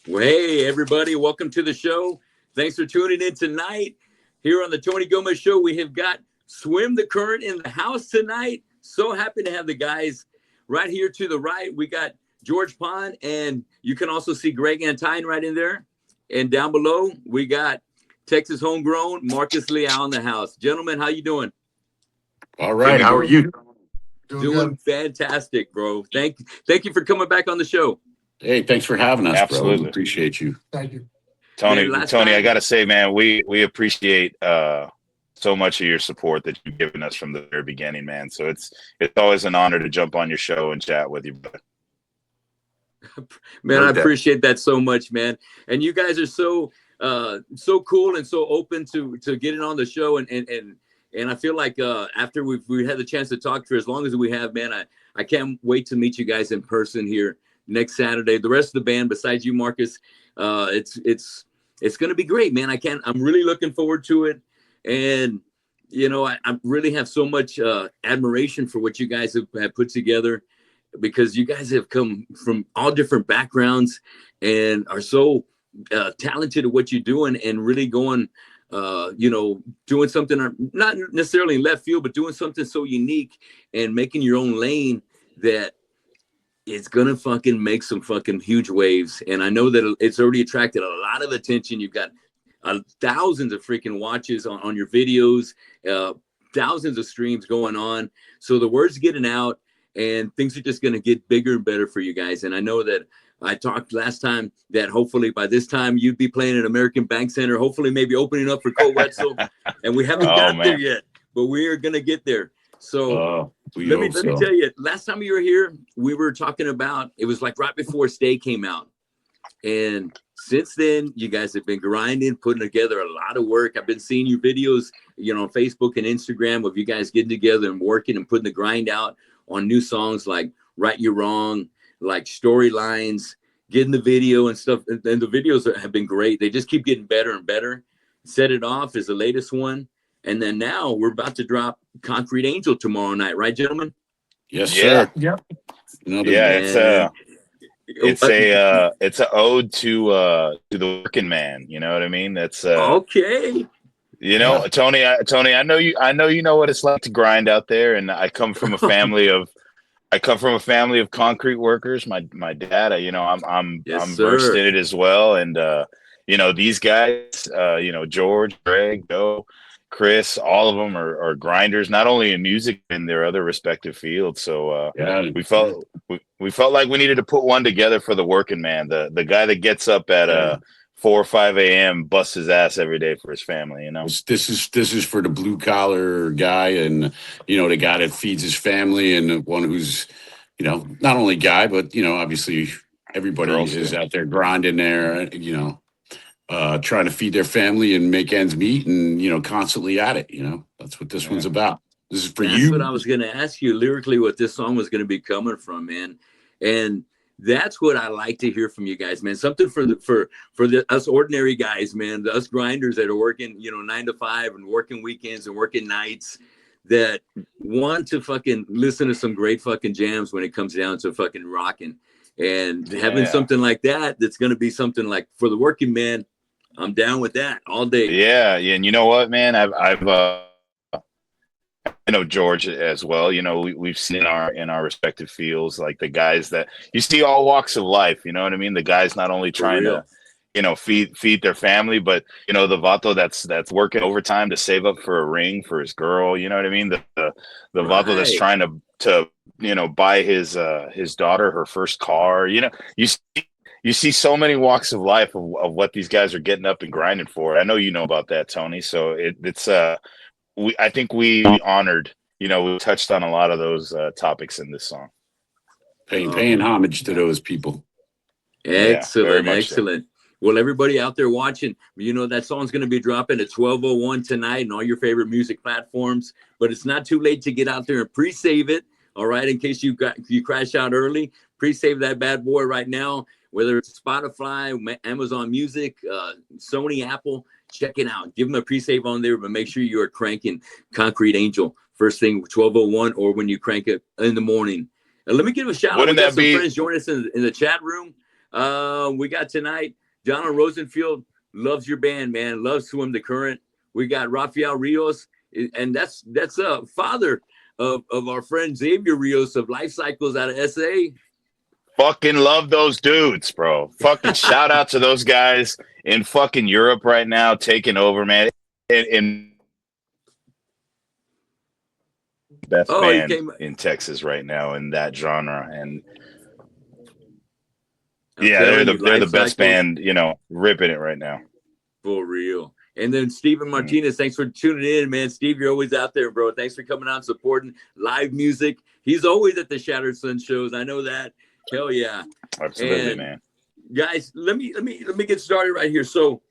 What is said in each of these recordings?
Well, hey, everybody, welcome to the show. Thanks for tuning in tonight. Here on the Tony Gomez Show, we have got Swim the Current in the house tonight. So happy to have the guys right here to the right. We got George Pond, and you can also see Greg Antine right in there. And down below, we got Texas homegrown Marcus Leal in the house. Gentlemen, how you doing? All right. How are you? Doing fantastic, bro. Thank you for coming back on the show. Hey, thanks for having us, Absolutely. bro. Appreciate you. Thank you. Tony, Man, I got to say, man, we appreciate so much of your support that you've given us from the very beginning, man. So it's always an honor to jump on your show and chat with you, brother. Man, I appreciate that so much, man. And you guys are so cool and so open to getting on the show, and I feel like after we had the chance to talk for as long as we have, man, I can't wait to meet you guys in person here next Saturday. The rest of the band, besides you, Marcus, it's going to be great, man. I'm really looking forward to it. And, you know, I really have so much admiration for what you guys have put together, because you guys have come from all different backgrounds and are so talented at what you're doing, and really going, doing something not necessarily in left field, but doing something so unique and making your own lane that it's gonna fucking make some fucking huge waves. And I know that it's already attracted a lot of attention. You've got thousands of freaking watches on your videos, thousands of streams going on. So the word's getting out, and things are just gonna get bigger and better for you guys. And I know that I talked last time that hopefully by this time you'd be playing at American Bank Center, hopefully maybe opening up for Cole Wetzel. And we haven't got there yet, but we are gonna get there. So let me tell you, last time you were here, we were talking about, it was like right before Stay came out. And since then, you guys have been grinding, putting together a lot of work. I've been seeing your videos, on Facebook and Instagram of you guys getting together and working and putting the grind out on new songs like Right You Wrong, like Storylines, getting the video and stuff. And the videos have been great. They just keep getting better and better. Set It Off is the latest one. And then now we're about to drop Concrete Angel tomorrow night, right, gentlemen? Yes, sir. Yep. It's an ode to the working man. You know what I mean? That's okay. Tony, I know you know what it's like to grind out there, and I come from a family of concrete workers. My dad, I'm versed in it as well, and these guys, George, Greg, Joe, Chris, all of them are grinders, not only in music, in their other respective fields. So we felt like we needed to put one together for the working man, the guy that gets up at 4 or 5 a.m., busts his ass every day for his family. This is for the blue collar guy, and the guy that feeds his family, and the one who's not only guy, but obviously everybody is out there grinding there, trying to feed their family and make ends meet, and constantly at it. That's what this one's about. This is for you. That's what I was going to ask you lyrically, what this song was going to be coming from, man. And that's what I like to hear from you guys, man. Something for us ordinary guys, man, the us grinders that are working 9 to 5 and working weekends and working nights, that want to fucking listen to some great fucking jams when it comes down to fucking rocking. And having something like that's going to be something like for the working man, I'm down with that all day. Yeah. And you know what, man? I know George as well. We've seen in our respective fields, like the guys that you see all walks of life. You know what I mean? The guys not only trying to, feed their family, but the vato that's working overtime to save up for a ring for his girl. You know what I mean? The vato that's trying to buy his daughter her first car. You see so many walks of life of what these guys are getting up and grinding for. I know you know about that, Tony. So I think we honored, we touched on a lot of those topics in this song. Paying homage to those people. Excellent. Well, everybody out there watching, that song's going to be dropping at 12:01 tonight and all your favorite music platforms. But it's not too late to get out there and pre-save it. All right, in case you crash out early, pre-save that bad boy right now. Whether it's Spotify, Amazon Music, Sony, Apple, check it out. Give them a pre-save on there, but make sure you are cranking Concrete Angel first thing 12:01 or when you crank it in the morning. Let me give a shout out. We got some friends join us in the chat room. We got tonight, Donald Rosenfield loves your band, man. Loves Swim the Current. We got Rafael Rios, and that's a father of our friend Xavier Rios of Life Cycles out of SA. Fucking love those dudes, bro. Fucking shout out to those guys in fucking Europe right now, taking over, man. In best band in Texas right now in that genre, and they're the best band, you know, ripping it right now. For real. And then Steven Martinez, thanks for tuning in, man. Steve, you're always out there, bro. Thanks for coming out and supporting live music. He's always at the Shattered Sun shows. I know that. Hell yeah. Absolutely, man. Guys, let me get started right here. So,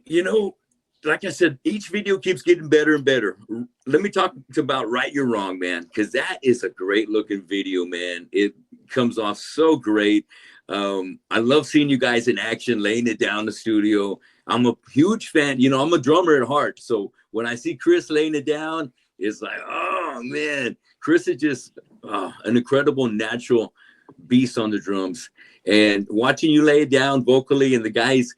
you know, like I said, each video keeps getting better and better. Let me talk about Right You're Wrong, man, because that is a great looking video, man. It comes off so great. I love seeing you guys in action, laying it down in the studio. I'm a huge fan. You know, I'm a drummer at heart. So when I see Chris laying it down, it's like, oh, man. Chris is just an incredible natural beast on the drums. And watching you lay it down vocally and the guys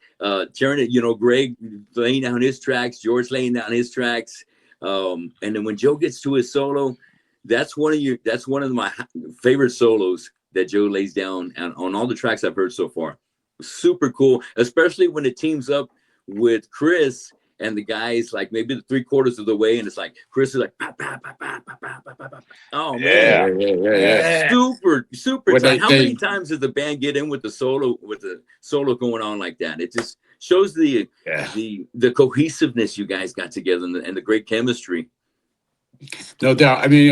tearing it, you know, Greg laying down his tracks, George laying down his tracks. And then when Joe gets to his solo, that's one of my favorite solos that Joe lays down on all the tracks I've heard so far. Super cool, especially when it teams up with Chris and the guys, like maybe the 3/4 of the way, and it's like Chris is like, bah, bah, bah, bah, bah, bah, bah, bah. Oh man, yeah. super. How many times does the band get in with the solo going on like that? It just shows the cohesiveness you guys got together and the great chemistry. No doubt. I mean,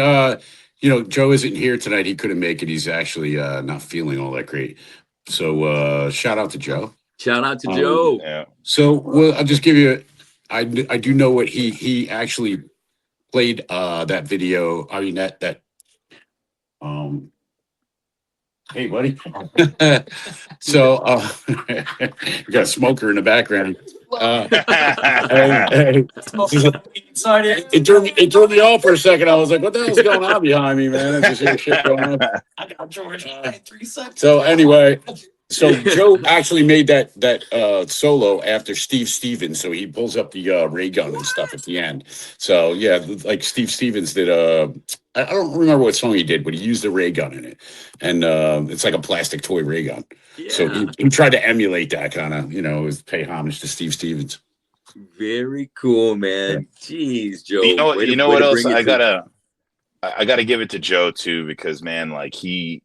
you know, Joe isn't here tonight. He couldn't make it. He's actually not feeling all that great. So shout out to Joe. Shout out to Joe. Yeah. So I'll just give you. I do know what he actually played that video. I mean that. Hey, buddy. So we got a smoker in the background. It threw me off for a second. I was like, "What the hell's going on behind me, man?" There's just shit going on. I got George. 3 seconds. So anyway. So Joe actually made that solo after Steve Stevens. So he pulls up the ray gun and stuff at the end. So yeah, like Steve Stevens did. I don't remember what song he did, but he used a ray gun in it, and it's like a plastic toy ray gun. Yeah. So he tried to emulate that kind of, you know, pay homage to Steve Stevens. Very cool, man. Jeez, Joe. You know what else? I gotta give it to Joe too, because man, like he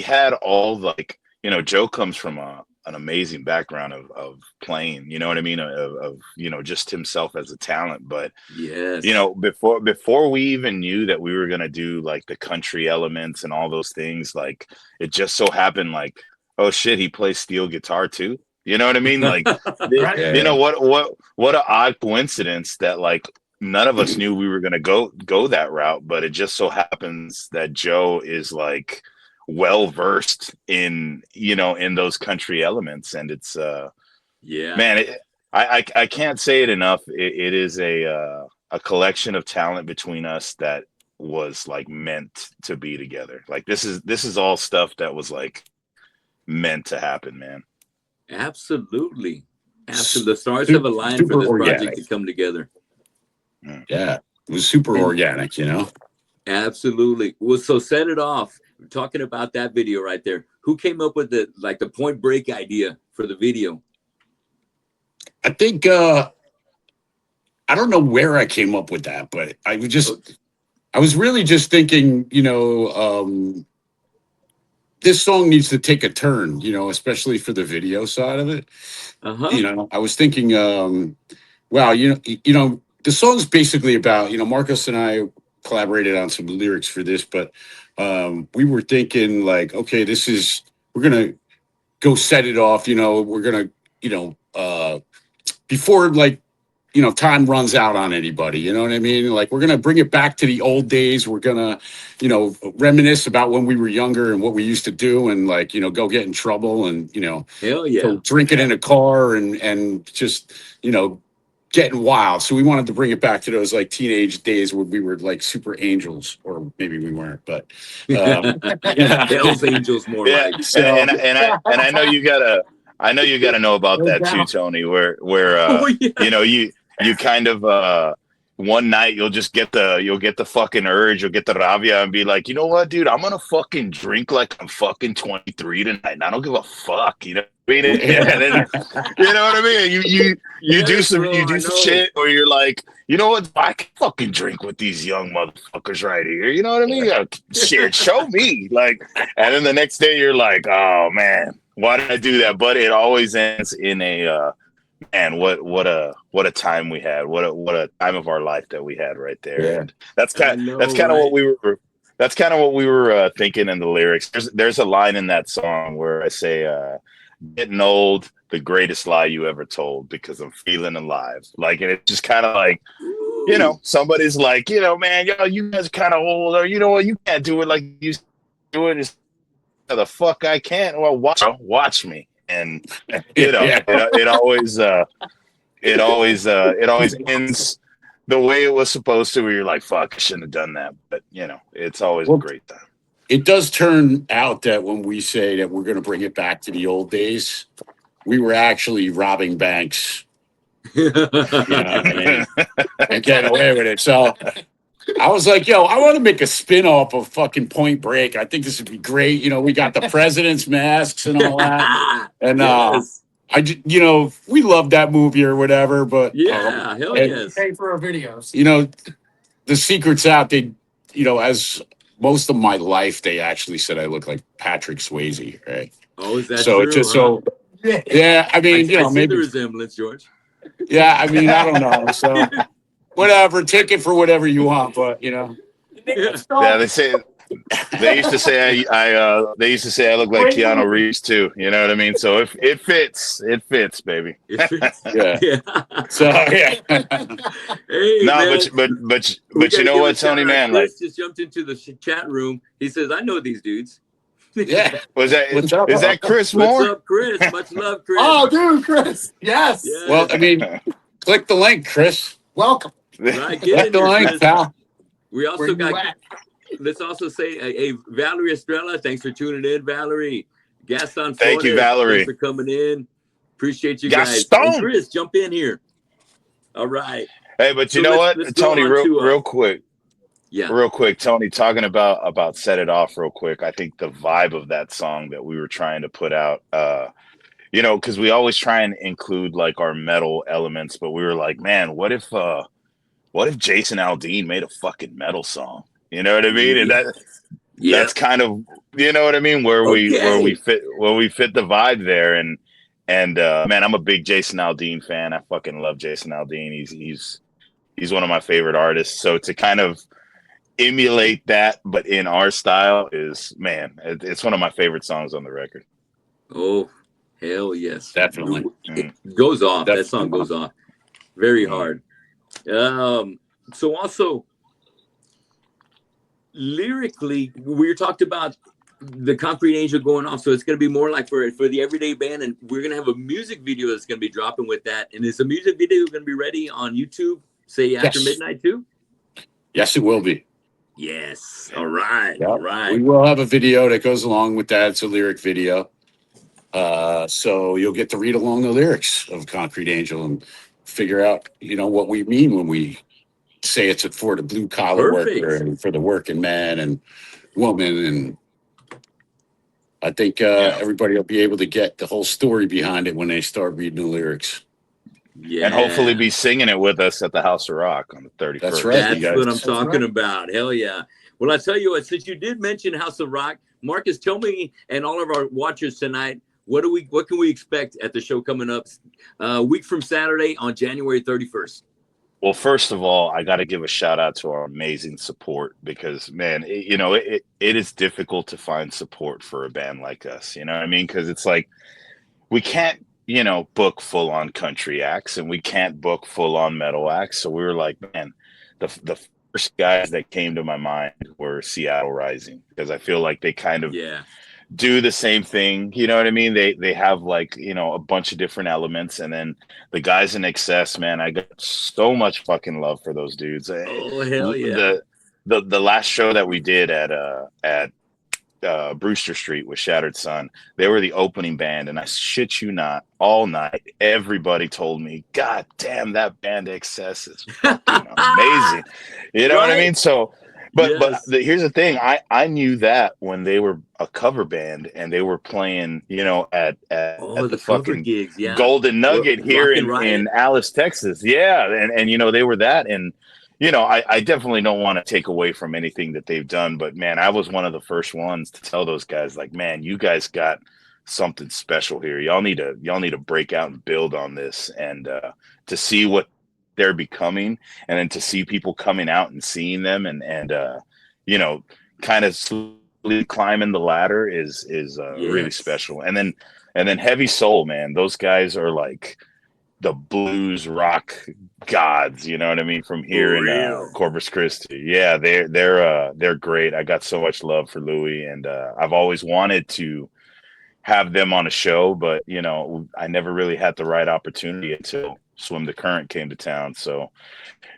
had all like. You know, Joe comes from an amazing background of playing, you know what I mean? Of you know, just himself as a talent. But, yes, you know, before we even knew that we were going to do like the country elements and all those things, like it just so happened like, oh shit, he plays steel guitar too. You know what I mean? Like, you know, what an odd coincidence that like none of us knew we were going to go that route. But it just so happens that Joe is like, well versed in, you know, in those country elements, and it's man, I can't say it enough. It is a collection of talent between us that was like meant to be together. Like this is all stuff that was like meant to happen, man. Absolutely. The stars have aligned for this project to come together. Yeah, it was super organic, you know. Absolutely. Well, so set it off. We're talking about that video right there. Who came up with the Point Break idea for the video? I think I don't know where I came up with that, but I was really just thinking, you know, this song needs to take a turn, you know, especially for the video side of it. You know, I was thinking, wow, you know, the song's basically about, you know, Marcos and I collaborated on some lyrics for this, but we were thinking like, okay, we're gonna go set it off, you know, we're gonna, you know, before like, you know, time runs out on anybody, you know what I mean? Like we're gonna bring it back to the old days. We're gonna, you know, reminisce about when we were younger and what we used to do, and like, you know, go get in trouble and, you know, hell yeah, go drinking in a car and just, you know, getting wild. So we wanted to bring it back to those like teenage days where we were like super angels, or maybe we weren't, but Hell's Angels more Yeah, like. So and I know you gotta know about No that too, doubt. Tony. Where Oh yeah. you kind of one night you'll get the fucking urge, you'll get the rabia and be like, you know what, dude, I'm gonna fucking drink like I'm fucking 23 tonight, and I don't give a fuck, you know what I mean? And then, you know what I mean? You do Yes, some bro, you do I some know. shit where you're like, you know what, I can fucking drink with these young motherfuckers right here. You know what I mean? Shit, show me. Like, and then the next day you're like, oh man, why did I do that? But it always ends in a man, what a time we had. What a time of our life that we had right there. Yeah. And that's I kind know, of right? what we were thinking in the lyrics. There's a line in that song where I say, getting old, the greatest lie you ever told, because I'm feeling alive. Like, and it's just kind of like, you know, somebody's like, you know, man, yo, you guys are kind of old, or you know what, you can't do it like you used to do it. It's, the fuck I can't. Well, watch me. And you know, it always ends the way it was supposed to, where you're like, fuck, I shouldn't have done that. But you know, it's always a great time. it does turn out that when we say that we're going to bring it back to the old days, we were actually robbing banks, you know what I mean, and getting away with it. So I was like, yo, I want to make a spin-off of fucking Point Break. I think this would be great. You know, we got the president's masks and all that. And yes. you know, we love that movie or whatever, but Yeah, hell and, yes. Pay for our videos. you know, the secret's out. They, you know, as most of my life, they actually said I look like Patrick Swayze, right? Oh, is that So true? it's just huh? yeah. I mean, you I know, see maybe the resemblance, George. yeah. I mean, I don't know. So whatever, take it for whatever you want, but you know, Yeah, they used to say they used to say I look like Keanu Reeves too. You know what I mean? So if it fits, baby. yeah. Yeah. So yeah. Hey, No, man. but We you gotta know give a what, Tony, shout out. man, like, Chris just jumped into the chat room. He says, "I know these dudes." Yeah. was that What's up? is that Chris What's Moore? up, Chris? Much love, Chris. Oh, dude, Chris. Yes. Yeah. Well, I mean, click the link, Chris. Welcome. Right, Click get in the here, link, Chris. pal. We Where also you got. at? Let's also say, Valerie Estrella. Thanks for tuning in, Valerie. Gaston Thank you, Flores, Valerie. thanks for coming in. Appreciate you guys. Gaston. And Chris, jump in here. All right. Hey, but you So know let's what, go Tony, on real to, real quick. Yeah. Real quick, Tony, talking about Set It Off real quick. I think the vibe of that song that we were trying to put out, you know, because we always try and include like our metal elements, but we were like, man, what if Jason Aldean made a fucking metal song? You know what I mean? And that's kind of, you know what I mean, where we fit the vibe there. And man, I'm a big Jason Aldean fan. I fucking love Jason Aldean. He's one of my favorite artists. So to kind of emulate that, but in our style, is, man, it's one of my favorite songs on the record. Oh, hell yes. Definitely. It goes off. Definitely. That song goes off very hard. So also, lyrically, we talked about the Concrete Angel going off. So it's going to be more like for the everyday band. And we're going to have a music video that's going to be dropping with that. And is the music video going to be ready on YouTube, say after midnight too? Yes, it will be. Yes. All right. Yep. All right. We will have a video that goes along with that. It's a lyric video. So you'll get to read along the lyrics of Concrete Angel and figure out, you know, what we mean when we say it's for the blue collar worker and for the working man and woman. And I think everybody will be able to get the whole story behind it when they start reading the lyrics. Yeah. And hopefully be singing it with us at the House of Rock on the 31st. That's right. That's what I'm talking about. Hell yeah. Well, I tell you what, since you did mention House of Rock, Marcus, tell me and all of our watchers tonight, what can we expect at the show coming up a week from Saturday on January 31st? Well, first of all, I got to give a shout out to our amazing support, because, man, it is difficult to find support for a band like us. You know what I mean? Because it's like, we can't, book full on country acts, and we can't book full on metal acts. So we were like, man, the first guys that came to my mind were Seattle Rising, because I feel like they kind of do the same thing. You know what I mean? They have like, you know, a bunch of different elements, and then the guys in Excess, man, I got so much fucking love for those dudes. Oh hell yeah! The last show that we did at Brewster Street with Shattered Sun, they were the opening band, and I shit you not, all night everybody told me, God damn, that band Excess is fucking amazing. You know what I mean? So here's the thing, I knew that when they were a cover band and they were playing, you know, at the fucking gigs, Golden Nugget here in Alice, Texas. Yeah, and you know, they were that. And you know, I definitely don't want to take away from anything that they've done, but man, I was one of the first ones to tell those guys, like, man, you guys got something special here. Y'all need to break out and build on this, and to see what they're becoming, and then to see people coming out and seeing them, and you know, kind of slowly climbing the ladder is really special. And then Heavy Soul, man, those guys are like the blues rock gods, you know what I mean, from here in Corpus Christi. Yeah, they're great. I got so much love for Louis, and I've always wanted to have them on a show, but you know, I never really had the right opportunity until Swim the Current came to town. So,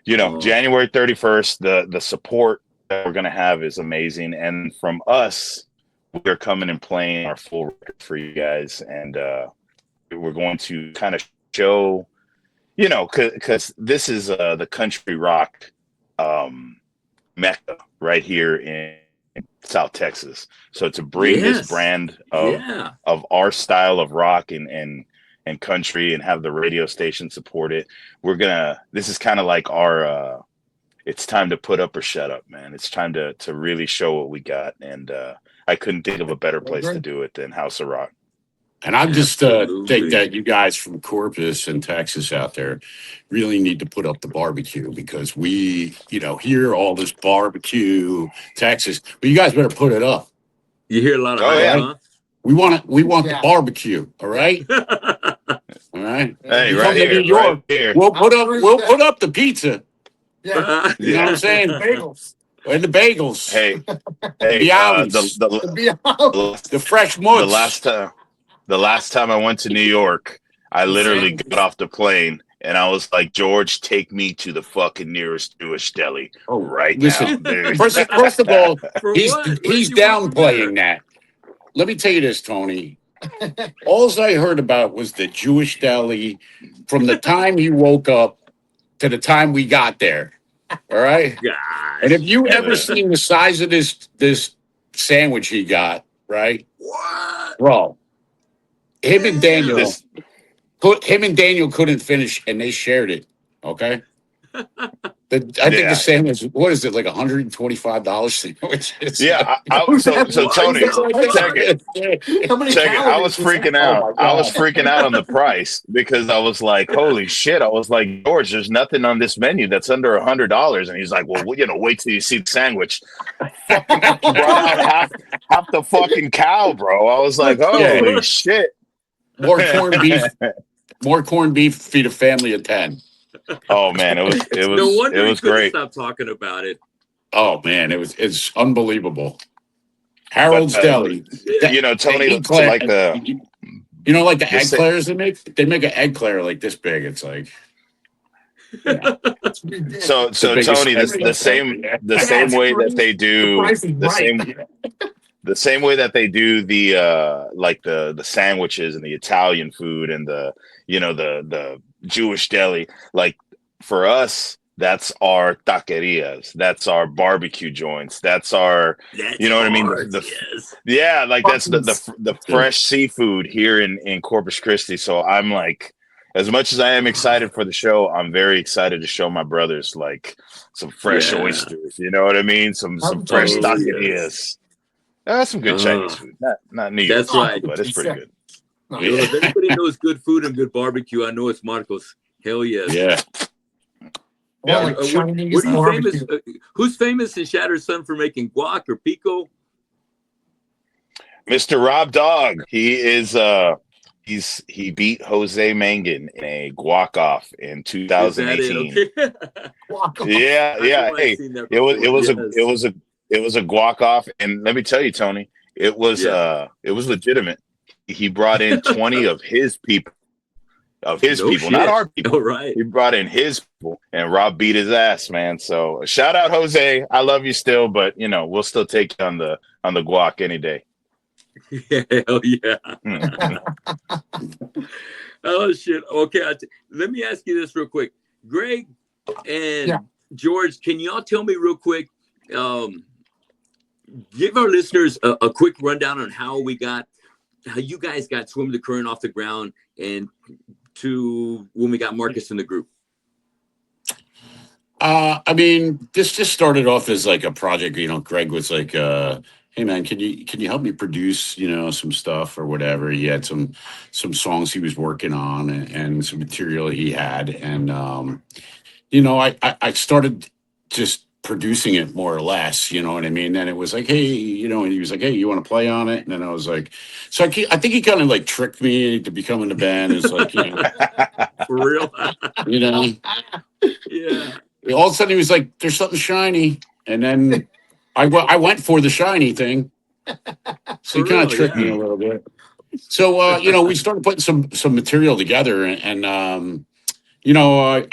you know, January 31st, the support that we're gonna have is amazing, and from us, we're coming and playing our full record for you guys, and we're going to kind of show, you know, because this is the country rock mecca right here in South Texas. So to bring this brand of our style of rock and country, and have the radio station support it, this is kind of like our it's time to put up or shut up, man. It's time to really show what we got, and I couldn't think of a better place to do it than House of Rock. And I just think that you guys from Corpus and Texas out there really need to put up the barbecue, because we, you know, hear all this barbecue, Texas, but you guys better put it up. You hear a lot of huh? We want the barbecue, all right? All right. Hey, right here, New York, right here. We'll put up the pizza. Yeah. You know what I'm saying? Bagels. And the bagels. Hey, the fresh mush. The last time I went to New York, I literally got off the plane and I was like, George, take me to the fucking nearest Jewish deli right now. Dude. First of all, he's downplaying that. Let me tell you this, Tony. All I heard about was the Jewish deli from the time he woke up to the time we got there. All right? Gosh. And if you ever seen the size of this sandwich he got, right? What? Bro. Him and Daniel couldn't finish, and they shared it. Okay, I think the sandwich, what is it, like $125 sandwich? So Tony, check it. I was freaking out. I was freaking out on the price, because I was like, holy shit! I was like, George, there's nothing on this menu that's under $100, and he's like, well, you know, wait till you see the sandwich. Brought out half the fucking cow, bro. I was like, holy shit. More corned beef, feed a family of 10. Oh man, it was no wonder it was great. Stop talking about it. Oh man, it's unbelievable. Harold's Deli. You know, Tony, like the egg clairs they make. They make an egg clair like this big. It's like. Yeah. So Tony, the same way that they do the same way that they do the like the sandwiches and the Italian food and the Jewish deli. Like for us, that's our taquerias, that's our barbecue joints, that's our you know what I mean. Like that's the fresh seafood here in Corpus Christi. So I'm like, as much as I am excited for the show, I'm very excited to show my brothers like some fresh oysters. You know what I mean? Some fresh taquerias. That's some good Chinese food. Not New York, that's right, but it's pretty good. If anybody knows good food and good barbecue, I know it's Marcos. Hell yes. Yeah. Like what are you famous? Who's famous in Shattered Sun for making guac or pico? Mr. Rob Dog. He is he beat Jose Mangan in a guac off in 2018. Yeah. Hey, it was a guac off, and let me tell you, Tony, It was legitimate. He brought in 20 of his people. Not our people. Oh, right. He brought in his people, and Rob beat his ass, man. So shout out Jose. I love you still, but we'll still take you on the guac any day. Hell yeah. Oh shit. Okay, let me ask you this real quick. Greg and George, can y'all tell me real quick, give our listeners a quick rundown on how you guys got Swim the Current off the ground and to when we got Marcus in the group? I mean, this just started off as like a project. Greg was like, "Hey man, can you help me produce some stuff or whatever?" He had some songs he was working on and some material he had, and I started just producing it more or less, you know what I mean? And it was like, hey, and he was like, hey, you want to play on it? And then I was like, so I think he kind of like tricked me to become in the band. It's like, for real, yeah. All of a sudden he was like, there's something shiny, and then I went for the shiny thing. So he kind of tricked me a little bit. So we started putting some material together, and I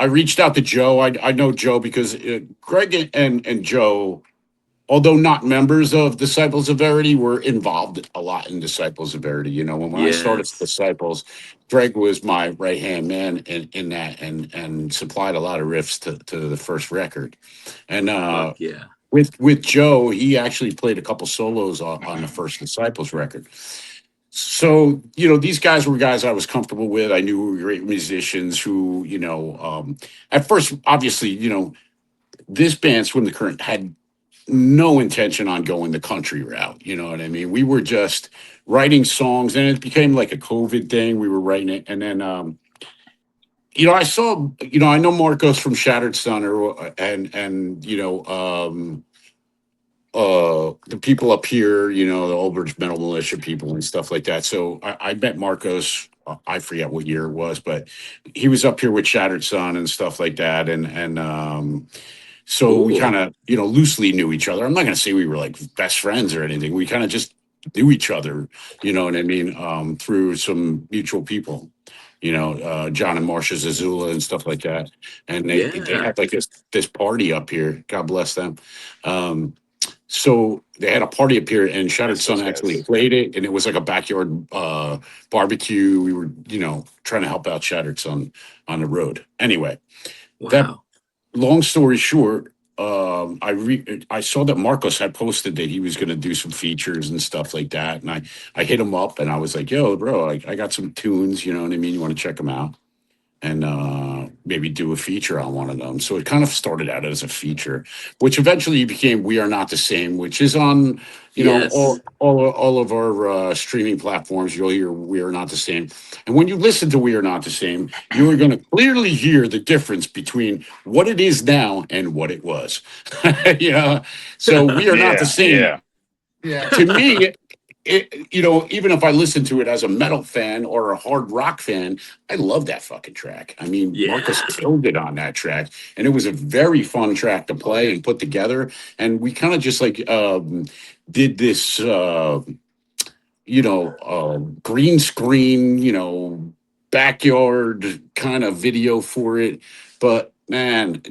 reached out to Joe. I know Joe because Greg and Joe, although not members of Disciples of Verity, were involved a lot in Disciples of Verity. When I started Disciples, Greg was my right-hand man in that and supplied a lot of riffs to the first record. And with Joe, he actually played a couple solos on the first Disciples record. So, these guys were guys I was comfortable with. I knew were great musicians who, at first, obviously, this band, Swim the Current, had no intention on going the country route. You know what I mean? We were just writing songs, and it became like a COVID thing. We were writing it. And then, I saw, I know Marcos from Shattered Sun the people up here, the Old Bridge Metal Militia people and stuff like that. So I met Marcos. I forget what year it was, but he was up here with Shattered Sun and stuff like that. And so we kind of, loosely knew each other. I'm not going to say we were like best friends or anything. We kind of just knew each other, you know what I mean, through some mutual people. John and Marcia Zazula and stuff like that. And they had like this party up here. God bless them. So they had a party up here, and Shattered Sun actually played it, and it was like a backyard barbecue. We were, trying to help out Shattered Sun on the road. Anyway, long story short, I saw that Marcos had posted that he was going to do some features and stuff like that, and I hit him up, and I was like, "Yo, bro, I got some tunes. You know what I mean? You want to check them out?" And maybe do a feature on one of them. So it kind of started out as a feature, which eventually became We Are Not the Same, which is on, all of our streaming platforms. You'll hear We Are Not the Same. And when you listen to We Are Not the Same, you are going to clearly hear the difference between what it is now and what it was. So We Are Not the Same. Yeah. To me, even if I listen to it as a metal fan or a hard rock fan, I love that fucking track. I mean, Marcus killed it on that track, and it was a very fun track to play and put together. And we kind of just like did this, green screen, backyard kind of video for it. But man,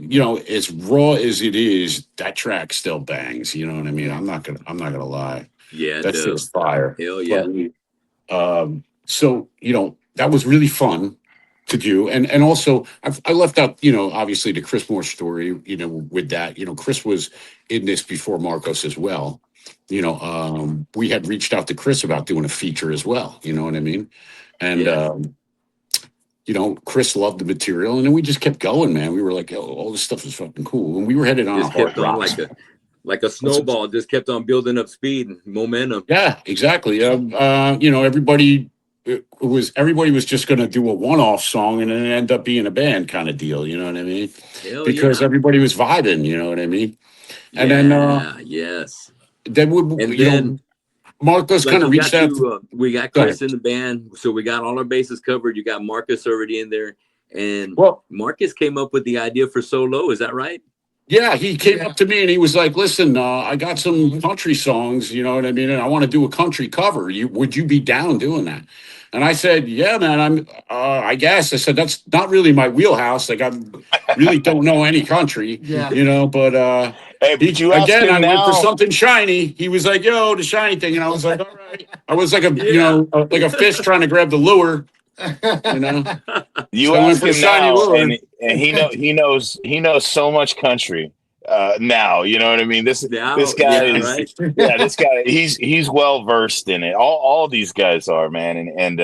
as raw as it is, that track still bangs. You know what I mean? I'm not gonna lie. Yeah, that's just fire. Hell yeah. But, so that was really fun to do, and also I left out obviously the Chris Moore story. With that, Chris was in this before Marcos as well. We had reached out to Chris about doing a feature as well. You know what I mean? And Chris loved the material, and then we just kept going, man. We were like, "Oh, all this stuff is fucking cool," and we were headed on a hard rock. Like a snowball, just kept on building up speed and momentum. Yeah, exactly. Everybody was just going to do a one-off song and then end up being a band kind of deal. You know what I mean? Because everybody was vibing. You know what I mean? And then then Marcos kind of reached out. We got Chris in the band, so we got all our bases covered. You got Marcus already in there, and Marcus came up with the idea for Solo. Is that right? Yeah, he came up to me and he was like, "Listen, I got some country songs, you know what I mean, and I want to do a country cover. Would you be down doing that?" And I said, "Yeah, man. I guess." I said, "That's not really my wheelhouse. Like, I really don't know any country, Yeah. you know." But Hey, but you ask again, him I went for now. something shiny. He was like, "Yo, the shiny thing," and I was like, "All right." I was like like a fish trying to grab the lure, you know. You So I went ask for the him shiny now, lure. and he knows so much country now. You know what I mean? This Now, guy yeah, is right. this guy he's well versed in it. All these guys are, man, and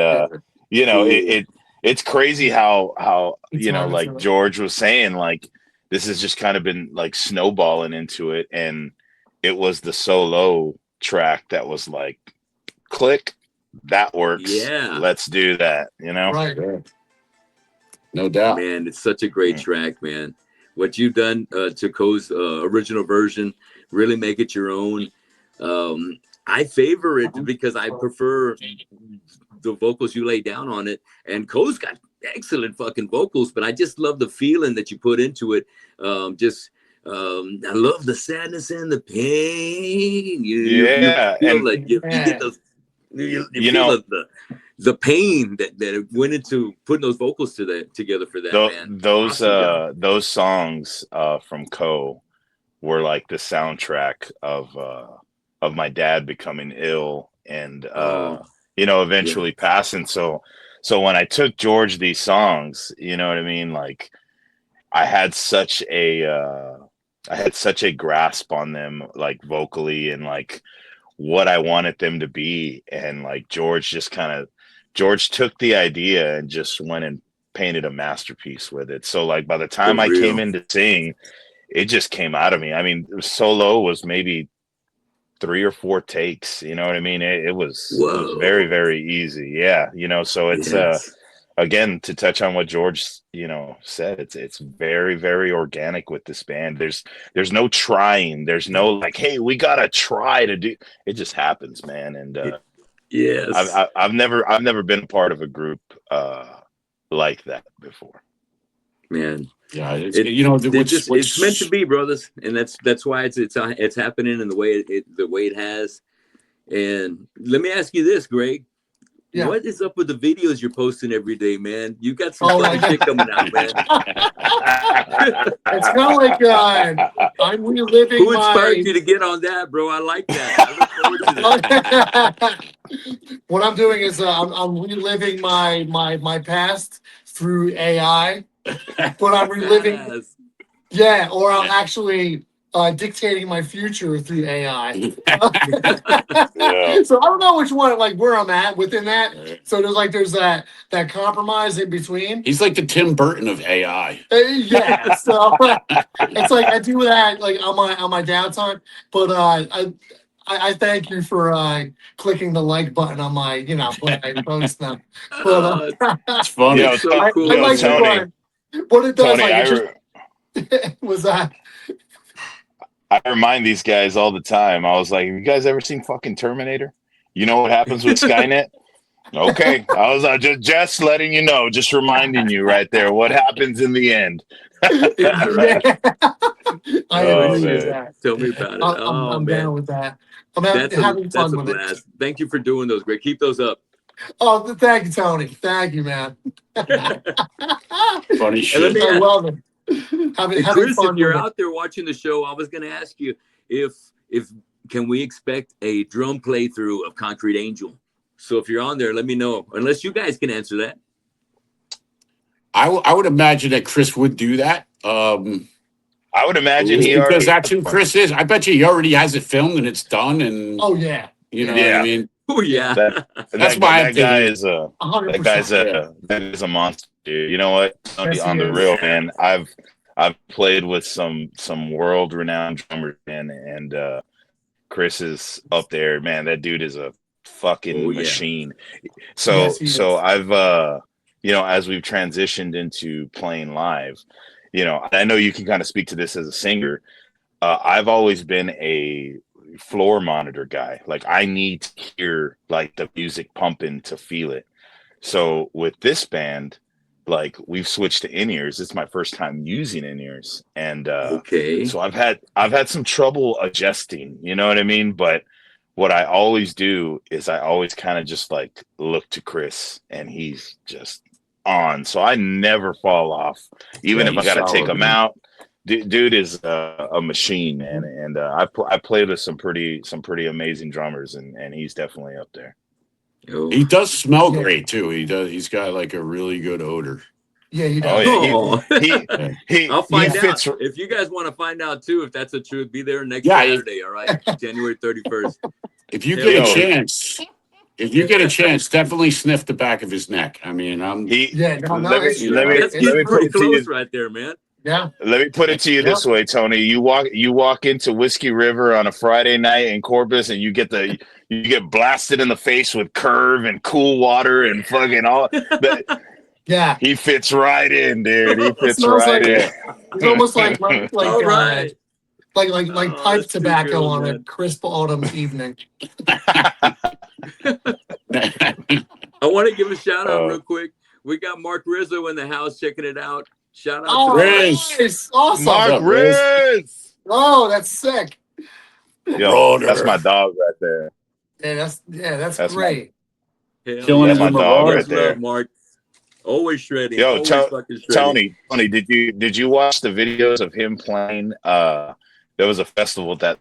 you know Cool. it's crazy how It's you know, hard like to- George was saying, like this has just kind of been like snowballing into it, and it was the solo track that was like click, that works, Yeah, let's do that, you know. Right. Yeah, no doubt. man, it's such a great track, man. What you've done to Co's original version, really make it your own. I favor it because I prefer the vocals you lay down on it. And Co's got excellent fucking vocals, but I just love the feeling that you put into it. I love the sadness and the pain. You Yeah, feel and like you get those. You you feel know, the pain that went into putting those vocals together for that, man. Awesome job. those songs from Co were like the soundtrack of my dad becoming ill and Oh, you know, yeah. eventually passing. So when I took George these songs, you know what I mean, like I had such a grasp on them, like vocally and like what I wanted them to be. And like George took the idea and just went and painted a masterpiece with it. So like by the For time I came real. in to sing, it just came out of me. I mean, solo was maybe 3 or 4 takes, you know what I mean? It was very, Whoa. very easy. Yeah. You know, so it's Yes. again, to touch on what George, you know, said, it's very, very organic with this band. There's no trying. There's no like, hey, we gotta try to do. It just happens, man. And Yes. I've never been a part of a group like that before. Man. Yeah, It's meant to be, brothers, and that's why it's happening in the way it has. And let me ask you this, Greg. Yeah. What is up with the videos you're posting every day, man? You got some Oh, funny my shit coming out, man. It's kind of like I'm reliving Who inspired my. you to get on that, bro? I like that. I look forward to that. What I'm doing is I'm reliving my past through AI, but I'm reliving. Yes. Yeah, or I'm actually dictating my future through AI. Yeah. So I don't know which one, like where I'm at within that. So there's that compromise in between. He's like the Tim Burton of AI. Yeah, so it's like I do that like on my downtime. But I thank you for clicking the like button on my when I post them. But It's funny. You know, It's so I cool. like Tony, what it does. Tony, Like it just was I remind these guys all the time. I was like, have you guys ever seen fucking Terminator? You know what happens with Skynet? Okay. I was just letting you know, just reminding you right there what happens in the end. Right. I Oh, agree man. with that. Tell me about it. I'm Man. down with that. I'm That's having a fun with blast. Thank you for doing those, Greg. Keep those up. it. Oh, thank you, Tony. Thank you, man. Funny And let shit. me I ask, love it. Having Chris, fun if you're with it. out there watching the show, I was going to ask you if can we expect a drum playthrough of Concrete Angel? So if you're on there, let me know. Unless you guys can answer that. I would imagine that Chris would do that. I would imagine he Because already that's who Chris is. I bet you he already has it filmed and it's done. And Oh yeah, you know Yeah. what I mean? Oh yeah. That's my that guy opinion. is a 100%. that is a monster, dude. You know what? Tony, Yes, he on the is. real, man. I've played with some world renowned drummers, man, and Chris is up there, man. That dude is a fucking Oh, yeah. machine. So Yes, he is. I've you know, as we've transitioned into playing live, you know, I know you can kind of speak to this as a singer. I've always been a floor monitor guy. Like I need to hear like the music pumping to feel it. So with this band, like we've switched to in-ears. It's my first time using in-ears, and Okay. so I've had some trouble adjusting. You know what I mean? But what I always do is I always kind of just like look to Chris, and he's just on. So I never fall off, even Yeah, if I he's got to take solid, him man. out. Dude is a machine, man, and I played with some pretty amazing drummers, and he's definitely up there. Oh, He does smell Yeah. great too. He does. He's got like a really good odor. Yeah, he Oh does. yeah, Oh. he I'll find fits. out. If you guys want to find out too, if that's the truth, be there next Yeah, Saturday. All right, January 31st. If you Hell get a yeah. chance, definitely sniff the back of his neck. I mean, He Yeah, no, let me it's- you know, That's let getting me pretty put it to you. close right there, man. Yeah. Let me put it to you this way, Tony. You walk into Whiskey River on a Friday night in Corpus, and you get blasted in the face with Curve and Cool Water and fucking all. Yeah. He fits right in, dude. He It fits smells right like in. it's almost like All right. like Oh, pipe that's too tobacco good, on a man. crisp autumn evening. I want to give a shout out Oh. real quick. We got Mark Rizzo in the house checking it out. Shout out Oh, to Riz. nice. Awesome. Mark up, Riz? Riz. Oh, that's sick. Yo, Marauder. that's my dog right there. Yeah, that's That's great. Hell Killing yeah. it my with dog Marauder. right there. Love, Mark. Always shredding. Yo, Always fucking shredding. Tony, did you watch the videos of him playing? There was a festival that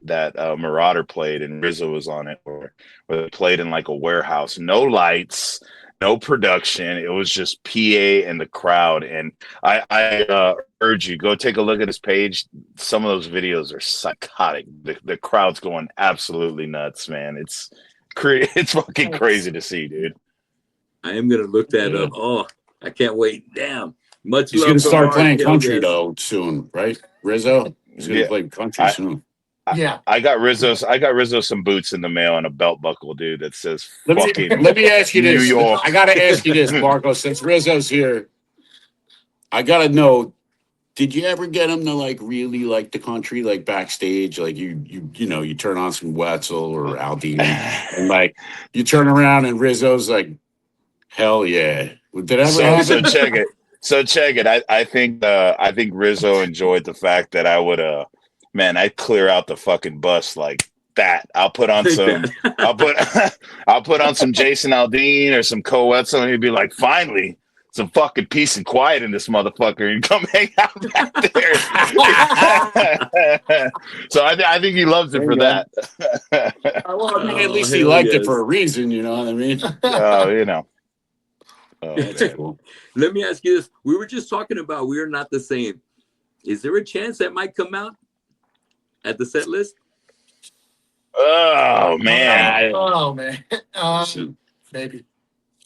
Marauder played, and Rizzo was on it, where they played in like a warehouse, no lights, no production. It was just PA and the crowd. And I urge you, go take a look at his page. Some of those videos are psychotic. The crowd's going absolutely nuts, man. It's fucking crazy to see, dude. I am going to look that Yeah. up. Oh, I can't wait. Damn. Much He's love gonna for start Mark. playing Hell country yes. though soon, right? Rizzo. He's gonna Yeah. play country soon. Yeah. I got Rizzo some boots in the mail and a belt buckle, dude, that says fucking Let me ask you New this. York. I gotta ask you this, Marco. Since Rizzo's here, I gotta know. Did you ever get him to like really like the country, like backstage, like you turn on some Wetzel or Aldini, and like you turn around and Rizzo's like, hell yeah. Did that ever happen? So check it. So check it. I think Rizzo enjoyed the fact that I would I'd clear out the fucking bus like that. I'll put on Take some that. I'll put on some Jason Aldean or some Coetzel, and he'd be like, finally, some fucking peace and quiet in this motherfucker, and come hang out back there. So I think he loves it There for you that. Well, I mean, at Oh, least he hell liked it yes. for a reason, you know what I mean? You know. Oh, That's man. cool. Let me ask you this. We were just talking about We Are Not the Same. Is there a chance that might come out at the set list? Oh man. Oh man. Maybe.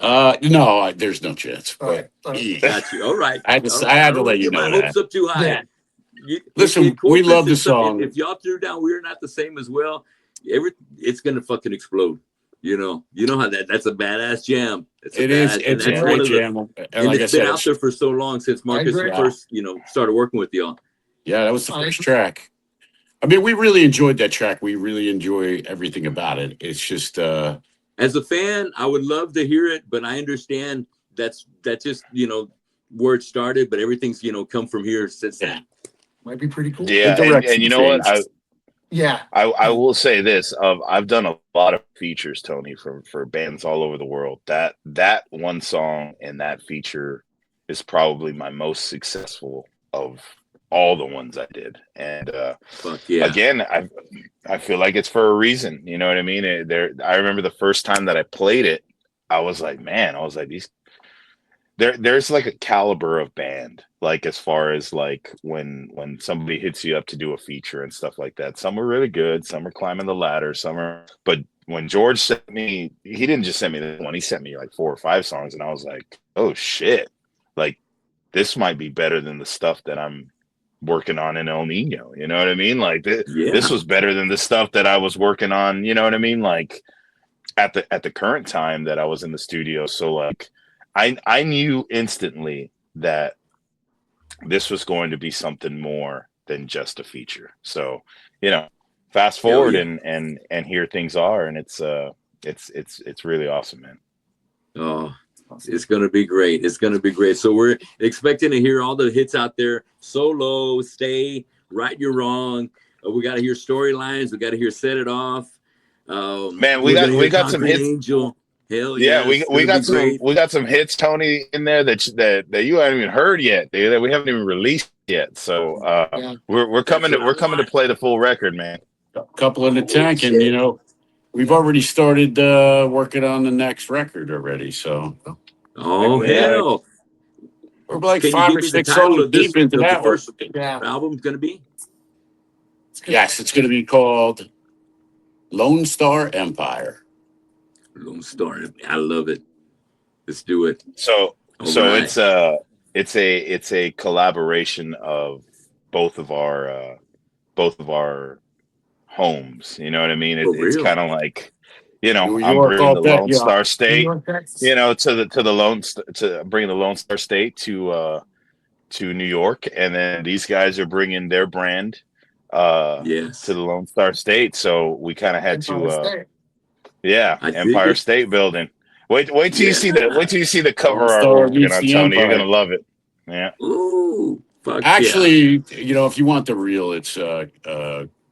No, there's no chance. All right. All right. Yeah. Got you. All right. I had to- All right. I had to don't let you get my know hopes up too high. Yeah. Listen, in we Corpus, love the if some- song. If y'all threw down We're Not the Same as well, it's gonna fucking explode. You know how that's a badass jam. It's a It's and a that's great one of the- jam. And And like I it's been said, out there for so long since Marcus agree. first, started working with y'all. yeah, that was the I first agree. track. I mean, we really enjoyed that track. We really enjoy everything about it. It's just As a fan, I would love to hear it, but I understand that's just where it started. But everything's come from here since then. Might be pretty cool. Yeah, The direction and you know what? changed. Yeah. I will say this: I've done a lot of features, Tony, for bands all over the world. That one song and that feature is probably my most successful of all the ones I did. And Fuck yeah. again, I feel like it's for a reason. You know what I mean? I remember the first time that I played it, I was like, these. There's like a caliber of band, like as far as like when somebody hits you up to do a feature and stuff like that. Some are really good, some are climbing the ladder, but when George sent me, he didn't just send me this one, he sent me like 4 or 5 songs, and I was like, oh shit, like this might be better than the stuff that I'm working on in El Nino. You know what I mean? Like this was better than the stuff that I was working on, you know what I mean? Like at the current time that I was in the studio. So like I knew instantly that this was going to be something more than just a feature. So, fast forward and here things are, and it's really awesome, man. Oh, It's going to be great. It's going to be great. So we're expecting to hear all the hits out there. Solo, Stay, Right Your Wrong. We got to hear Storylines. We got to hear Set It Off. Man, we got some hits. Angel. Hell yeah, yes, we got some hits, Tony, in there that you haven't even heard yet, dude, that we haven't even released yet. So we're coming to play the full record, man. A couple in the tank, and we've already started working on the next record already. So hell. We're like Can you 5 give or me the 6 title songs of this? deep into The that first one. album's going to be? Yes, it's going to be called Lone Star Empire. Lone Star. I love it. Let's do it. So right. it's a collaboration of both of our homes. You know what I mean? It's kind of like, New I'm York, bringing the all that, Lone yeah. Star State, New York, Texas. to bring the Lone Star State to New York, and then these guys are bringing their brand Yes. to the Lone Star State. So we kind of had Empire State. Empire State Building. Wait till you see the cover Lone art Star we're working meets on, the Tony. You're Empire. gonna love it. Yeah. Ooh. Fuck Actually, if you want the real, it's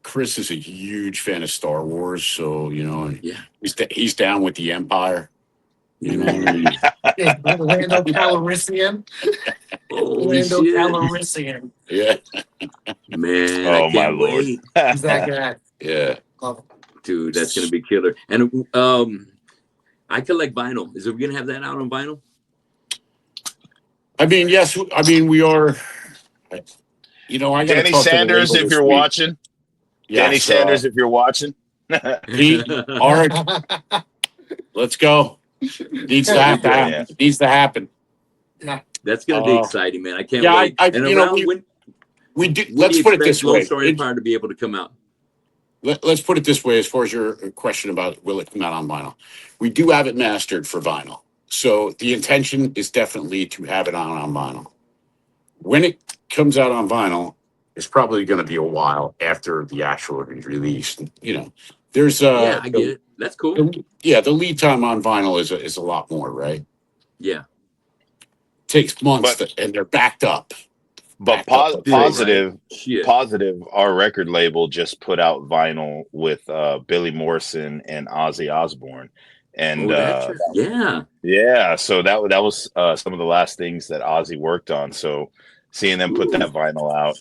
Chris is a huge fan of Star Wars, so he's down with the Empire. Mm. Lando Calrissian. Holy Lando shit. Calrissian. Yeah. Man, Oh, I my can't Lord. wait. He's that guy. Yeah. Love him. Dude, that's going to be killer. And I collect vinyl. Is it going to have that out on vinyl? I mean, yes. I mean, we are. I got Danny Sanders, if you're watching. Yes, Danny Sanders, if you're watching. Pete, Art, let's go. Needs to happen. Needs to happen. Yeah. That's going to be exciting, man. I can't yeah, wait. we do. Let's put it this way. Lone Star Empire to be able to come out. Let's put it this way. As far as your question about will it come out on vinyl, we do have it mastered for vinyl. So the intention is definitely to have it on vinyl. When it comes out on vinyl, it's probably going to be a while after the actual release. There's I get it. That's cool. The lead time on vinyl is a lot more, right? Yeah. Takes months, and they're backed up. But positive, our record label just put out vinyl with Billy Morrison and Ozzy Osbourne, and so that was some of the last things that Ozzy worked on. So seeing them put that vinyl out,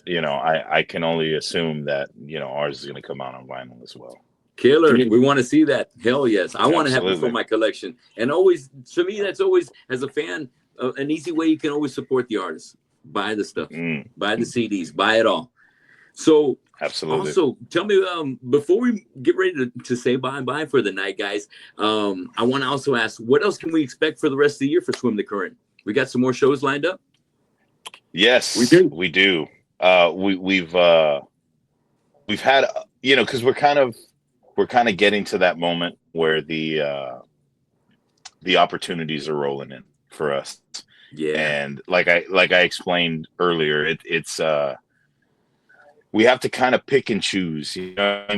I can only assume that ours is going to come out on vinyl as well. Killer. We want to see that. Hell yes. I want to have it for my collection. And always, to me, that's always, as a fan, an easy way you can always support the artist. Buy the stuff, buy the CDs, buy it all. So absolutely. Also, tell me, before we get ready to say bye for the night, guys, I want to also ask, what else can we expect for the rest of the year for Swim the Current? We got some more shows lined up? Yes, we do. We've had, because we're kind of getting to that moment where the opportunities are rolling in for us. Yeah. And like I explained earlier, it's we have to kind of pick and choose,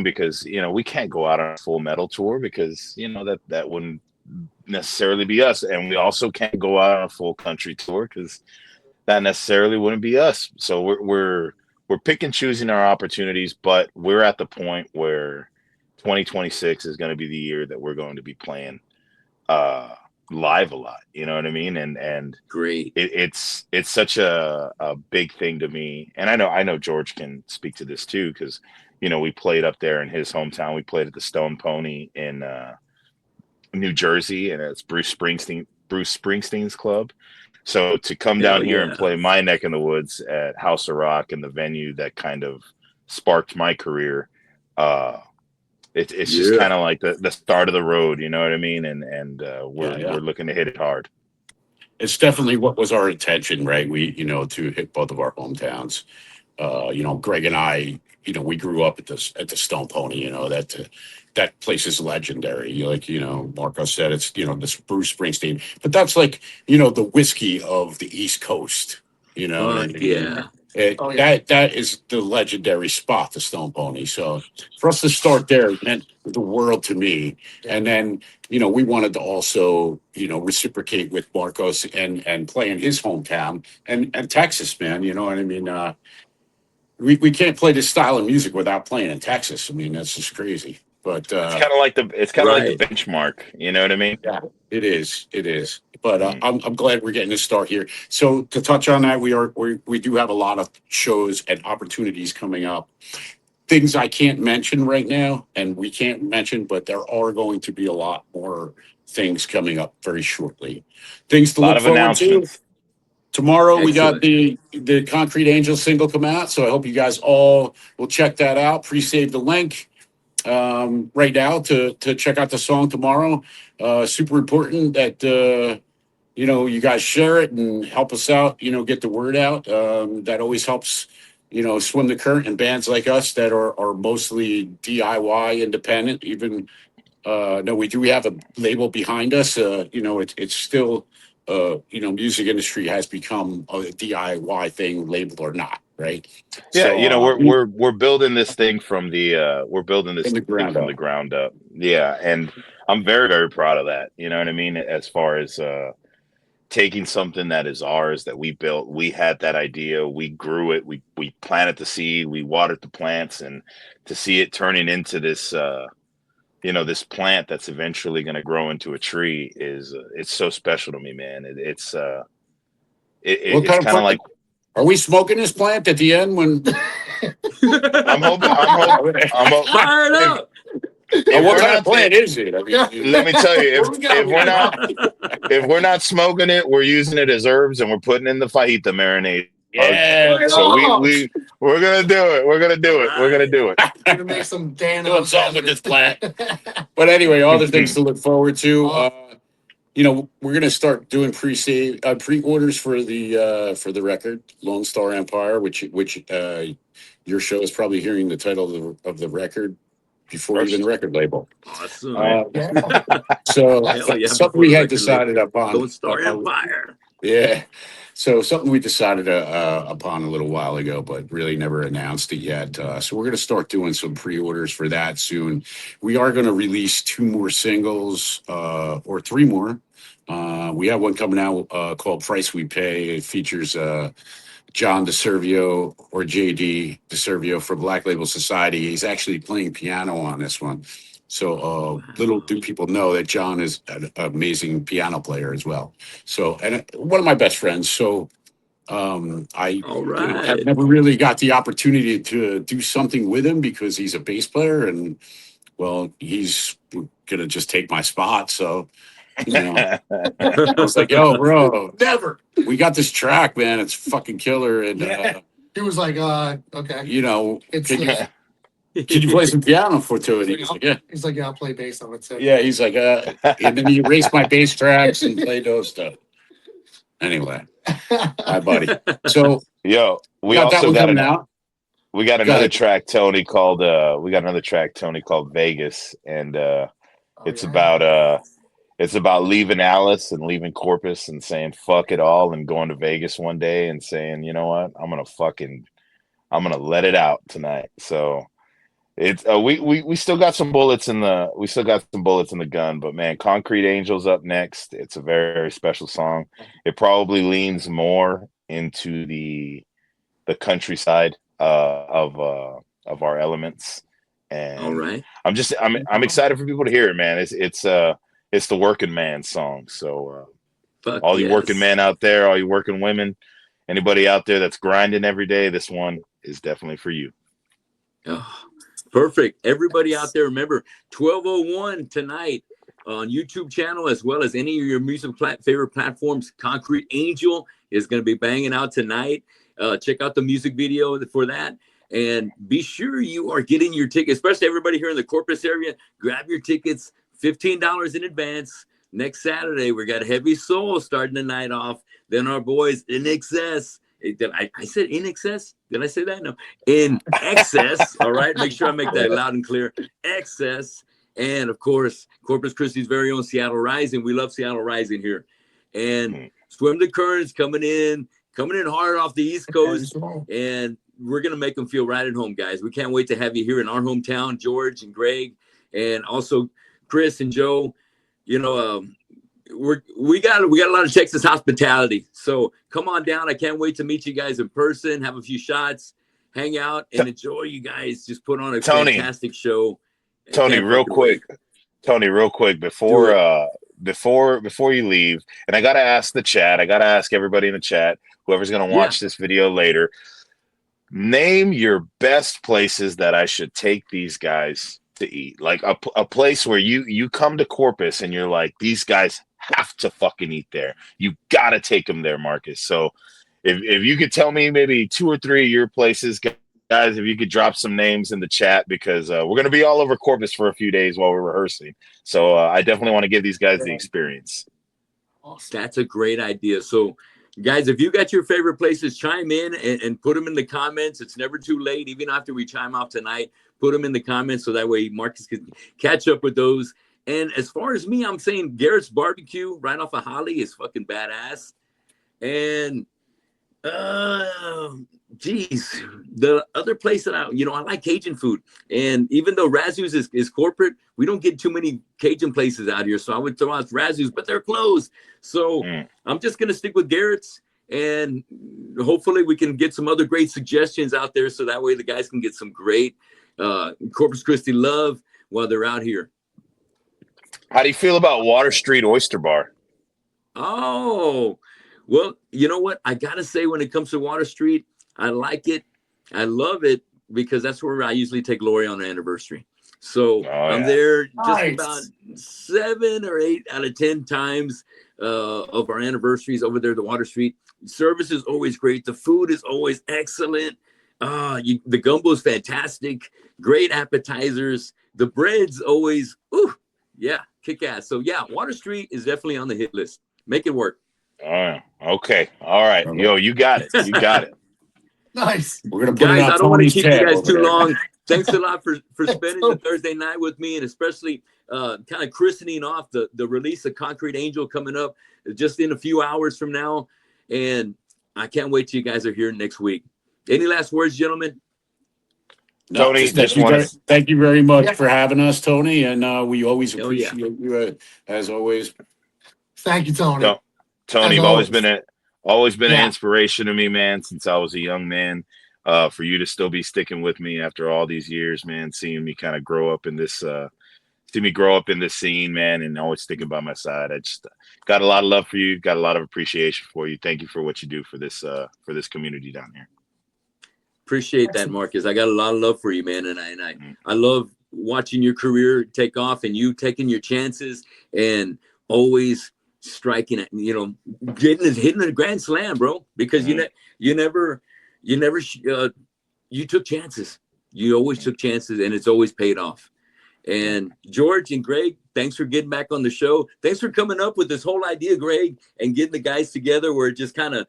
because we can't go out on a Full Metal tour because that wouldn't necessarily be us, and we also can't go out on a full country tour because that necessarily wouldn't be us. So we're pick and choosing our opportunities, but we're at the point where 2026 is going to be the year that we're going to be playing live a lot. You know what I mean? And great. It's such a big thing to me. And I know George can speak to this too, because we played up there in his hometown. We played at the Stone Pony in New Jersey, and it's Bruce Springsteen's club. So to come down here and play my neck in the woods at House of Rock and the venue that kind of sparked my career, it's just kind of like the start of the road, you know what I mean? And we're looking to hit it hard. It's definitely what was our intention, right? We, to hit both of our hometowns. Greg and I, we grew up at the Stone Pony, that place is legendary. Like, Marco said, it's, this Bruce Springsteen, but that's like, the whiskey of the East Coast, what I mean? Yeah. Oh, yeah. That is the legendary spot, the Stone Pony. So for us to start there meant the world to me. And then, we wanted to also, reciprocate with Marcos and play in his hometown and Texas, man. You know what I mean? We can't play this style of music without playing in Texas. I mean, that's just crazy. But It's kind of like the Right. benchmark. You know what I mean? yeah, it is. It is. But Mm. I'm glad we're getting to start here. So to touch on that, we do have a lot of shows and opportunities coming up. Things I can't mention right now, and we can't mention, but there are going to be a lot more things coming up very shortly. Things A to lot look of forward to. announcements. Tomorrow we got Excellent. the Concrete Angel single come out, so I hope you guys all will check that out. Pre-save the link right now to check out the song tomorrow. Super important that you guys share it and help us out. Get the word out. That always helps. Swim the current, and bands like us that are mostly DIY independent. Even no, we do have a label behind us. It's still music industry has become a DIY thing, label or not, right? Yeah, So we're building this thing from in the ground up. ground up. Yeah, and I'm very, very proud of that. You know what I mean? As far as taking something that is ours, that we built, we had that idea, we grew it, we planted the seed, we watered the plants, and to see it turning into this this plant that's eventually going to grow into a tree is it's so special to me, man. What It's kind of kind of like plant? Are we smoking this plant at the end when? I'm hoping Fire it if, up. if What we're kind of not plant is it? I mean, let me tell you, What we got? if we're not smoking it, we're using it as herbs and we're putting in the fajita marinade. yeah. So we're gonna do it. We're gonna do it. We're gonna do it. Gonna make some Dan Doing something with this plant. But anyway, all the things to look forward to. We're gonna start doing pre-orders for the record Lone Star Empire, which your show is probably hearing the title of the record before First. even the record label. Awesome. So Hell yeah, something before we the had record decided label. upon. Lone Star Empire. Yeah. So something we decided upon a little while ago, but really never announced it yet. So we're going to start doing some pre-orders for that soon. We are going to release 2 more singles or 3 more. We have one coming out called Price We Pay. It features John DeServio or JD DeServio for Black Label Society. He's actually playing piano on this one. So little do people know that John is an amazing piano player as well. So, and one of my best friends. So I All have right. never really got the opportunity to do something with him because he's a bass player and well, he's gonna just take my spot. So, I was like, yo, bro, Never. we got this track, man. It's fucking killer. And He was like, okay. It's It's can you play some piano for two? And he's like, yeah. He's like, yeah, I'll play bass on it too. Yeah, he's like, and then he erased my bass tracks and played those stuff. Anyway, hi, buddy. So, Yo, we got that also one got coming an, out. we got Go another ahead. track, Tony, called Vegas, and it's yeah. about leaving Alice and leaving Corpus and saying fuck it all and going to Vegas one day and saying, you know what, I'm gonna let it out tonight. So it's we still got some bullets in the gun, but man, Concrete Angels up next. It's a very, very special song. It probably leans more into the countryside of our elements, and All right. I'm excited for people to hear it, man. It's the working man song. So Fuck all you working yes. men out there, all you working women, anybody out there that's grinding every day, this one is definitely for you. Oh, perfect. Everybody out there, remember 12:01 tonight on YouTube channel as well as any of your favorite platforms. Concrete Angel is going to be banging out tonight. Check out the music video for that. And be sure you are getting your tickets, especially everybody here in the Corpus area. Grab your tickets, $15 in advance. Next Saturday, we got Heavy Soul starting the night off. Then our boys In Excess. I said In Excess? Did I say that? No. In Excess. All right. Make sure I make that loud and clear. Excess. And of course, Corpus Christi's very own Seattle Rising. We love Seattle Rising here. And Swim the Currents coming in coming in hard off the East Coast, and we're going to make them feel right at home, guys. We can't wait to have you here in our hometown, George and Greg, and also Chris and Joe. You know, we got a lot of Texas hospitality, so come on down. I can't wait to meet you guys in person, have a few shots, hang out, and enjoy. You guys just put on a fantastic show. Tony, real quick, before you leave, and I gotta ask the chat, I gotta ask everybody in the chat, whoever's gonna watch this video later, name your best places that I should take these guys to eat. Like a place where you come to Corpus and you're like, these guys have to fucking eat there. You gotta take them there, Marcus. So if you could tell me maybe 2 or 3 of your places, guys, if you could drop some names in the chat, because we're going to be all over Corpus for a few days while we're rehearsing. So I definitely want to give these guys the experience. Awesome. That's a great idea. So, guys, if you got your favorite places, chime in and put them in the comments. It's never too late. Even after we chime off tonight, put them in the comments so that way Marcus can catch up with those. And as far as me, I'm saying Garrett's Barbecue right off of Holly is fucking badass. And geez, the other place that I like Cajun food, and even though Razzo's is corporate, we don't get too many Cajun places out here, so I would throw out Razzo's, but they're closed. So I'm just gonna stick with Garrett's, and hopefully we can get some other great suggestions out there, so that way the guys can get some great Corpus Christi love while they're out here. How do you feel about Water Street Oyster Bar? Oh, well, you know what? I got to say, when it comes to Water Street, I like it. I love it because that's where I usually take Lori on her anniversary. So I'm there just about 7 or 8 out of 10 times of our anniversaries over there at the Water Street. Service is always great. The food is always excellent. The gumbo is fantastic. Great appetizers. The bread's always, kick ass. So Water Street is definitely on the hit list. Make it work. Okay. All right. Yo, you got it. You got it. Nice. We're gonna put guys, I don't want to keep you guys too there. long. Thanks a lot for spending the Thursday night with me, and especially kind of christening off the release of Concrete Angel coming up just in a few hours from now. And I can't wait till you guys are here next week. Any last words, gentlemen? No, Tony, thank you very much for having us, Tony, and we always appreciate you as always. Thank you, Tony. No, Tony, you've always been an inspiration to me, man, since I was a young man. For you to still be sticking with me after all these years, man, seeing me kind of grow up in this, scene, man, and always sticking by my side. I just got a lot of love for you, got a lot of appreciation for you. Thank you for what you do for this community down here. Appreciate that, Marcus. I got a lot of love for you, man, and I love watching your career take off and you taking your chances and always striking it, hitting a grand slam, bro, because you took chances. You always took chances, and it's always paid off. And George and Greg, thanks for getting back on the show. Thanks for coming up with this whole idea, Greg, and getting the guys together where it just kind of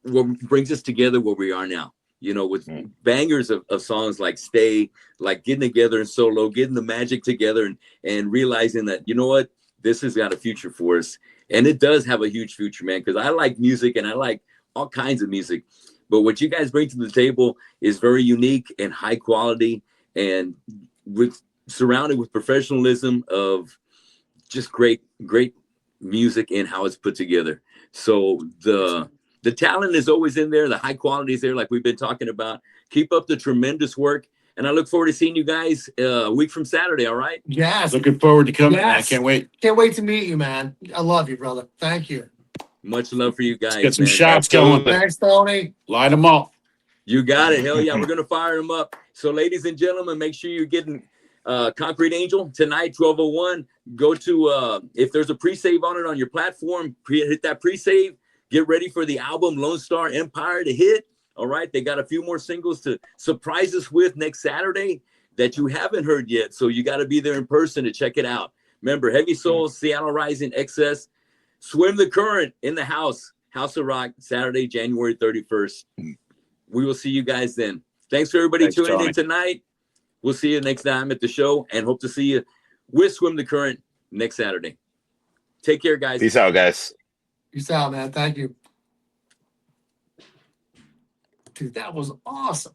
brings us together where we are now, with bangers of songs like Stay, like getting together in Solo, getting the magic together and realizing that, you know what, this has got a future for us. And it does have a huge future, man, because I like music and I like all kinds of music. But what you guys bring to the table is very unique and high quality, and surrounded with professionalism of just great music and how it's put together. So the talent is always in there. The high quality is there, like we've been talking about. Keep up the tremendous work. And I look forward to seeing you guys a week from Saturday, all right? Yes. Looking forward to coming. Yes. I can't wait. Can't wait to meet you, man. I love you, brother. Thank you. Much love for you guys. Let's get some man. shots going. Thanks, Tony. Light them up. You got it. Hell yeah. We're going to fire them up. So, ladies and gentlemen, make sure you're getting Concrete Angel tonight, 12:01. Go to, if there's a pre-save on it on your platform, hit that pre-save. Get ready for the album Lone Star Empire to hit. All right. They got a few more singles to surprise us with next Saturday that you haven't heard yet. So you got to be there in person to check it out. Remember, Heavy Soul, Seattle Rising, Excess, Swim the Current in the House of Rock, Saturday, January 31st. We will see you guys then. Thanks for everybody tuning in tonight. We'll see you next time at the show, and hope to see you with Swim the Current next Saturday. Take care, guys. Peace out, guys. Peace out, man. Thank you. dude, that was awesome.